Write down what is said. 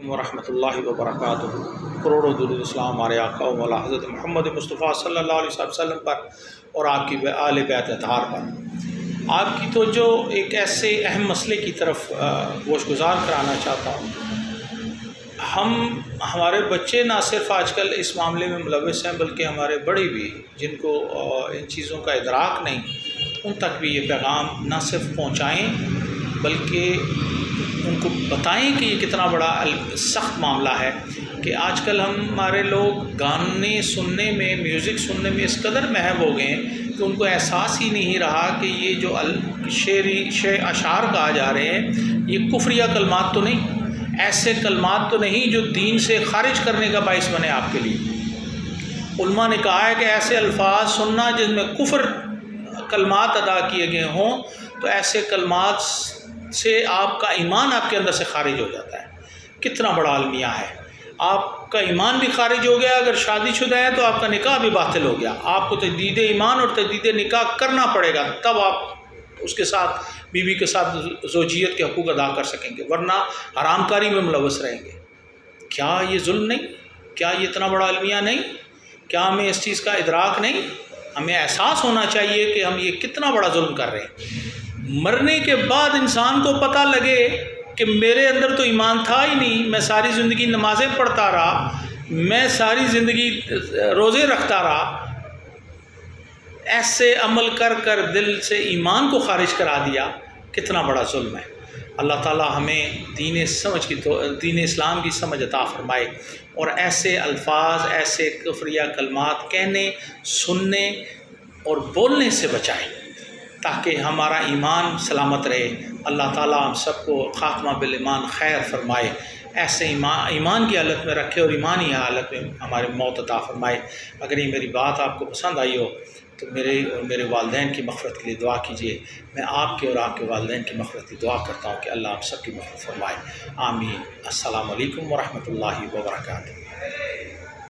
ورحمۃ اللہ وبرکاتہ۔ کروڑوں درود اسلام ہمارے آقا و مولا حضرت محمد مصطفیٰ صلی اللہ علیہ وسلم پر اور آپ کی آل بیت اطہار پر۔ آپ کی توجہ ایک ایسے اہم مسئلے کی طرف گوش گزار کرانا چاہتا ہوں۔ ہمارے بچے نہ صرف آج کل اس معاملے میں ملوث ہیں بلکہ ہمارے بڑے بھی، جن کو ان چیزوں کا ادراک نہیں، ان تک بھی یہ پیغام نہ صرف پہنچائیں بلکہ ان کو بتائیں کہ یہ کتنا بڑا سخت معاملہ ہے کہ آج کل ہمارے لوگ گانے سننے میں، میوزک سننے میں اس قدر محو ہو گئے ہیں کہ ان کو احساس ہی نہیں رہا کہ یہ جو اشعار کہا جا رہے ہیں یہ کفریہ کلمات تو نہیں، ایسے کلمات تو نہیں جو دین سے خارج کرنے کا باعث بنے آپ کے لیے۔ علماء نے کہا ہے کہ ایسے الفاظ سننا جن میں کفر کلمات ادا کیے گئے ہوں تو ایسے کلمات سے آپ کا ایمان آپ کے اندر سے خارج ہو جاتا ہے۔ کتنا بڑا المیہ ہے! آپ کا ایمان بھی خارج ہو گیا، اگر شادی شدہ ہے تو آپ کا نکاح بھی باطل ہو گیا۔ آپ کو تجدید ایمان اور تجدید نکاح کرنا پڑے گا، تب آپ اس کے ساتھ بیوی کے ساتھ زوجیت کے حقوق ادا کر سکیں گے، ورنہ حرام کاری میں ملوث رہیں گے۔ کیا یہ ظلم نہیں؟ کیا یہ اتنا بڑا المیہ نہیں؟ کیا ہمیں اس چیز کا ادراک نہیں؟ ہمیں احساس ہونا چاہیے کہ ہم یہ کتنا بڑا ظلم کر رہے ہیں۔ مرنے کے بعد انسان کو پتہ لگے کہ میرے اندر تو ایمان تھا ہی نہیں، میں ساری زندگی نمازیں پڑھتا رہا، میں ساری زندگی روزے رکھتا رہا، ایسے عمل کر کر دل سے ایمان کو خارج کرا دیا، کتنا بڑا ظلم ہے۔ اللہ تعالی ہمیں دین اسلام کی سمجھ عطا فرمائے اور ایسے الفاظ، ایسے کفریہ کلمات کہنے، سننے اور بولنے سے بچائے تاکہ ہمارا ایمان سلامت رہے۔ اللہ تعالیٰ ہم سب کو خاتمہ بالایمان خیر فرمائے، ایسے ایمان کی حالت میں رکھے اور ایمانی حالت میں ہمارے موت عطا فرمائے۔ اگر یہ میری بات آپ کو پسند آئی ہو تو میرے اور میرے والدین کی مغفرت کے لیے دعا کیجیے۔ میں آپ کے اور آپ کے والدین کی مغفرت کی دعا کرتا ہوں کہ اللہ آپ سب کی مغفرت فرمائے۔ آمین۔ السلام علیکم ورحمۃ اللہ وبرکاتہ۔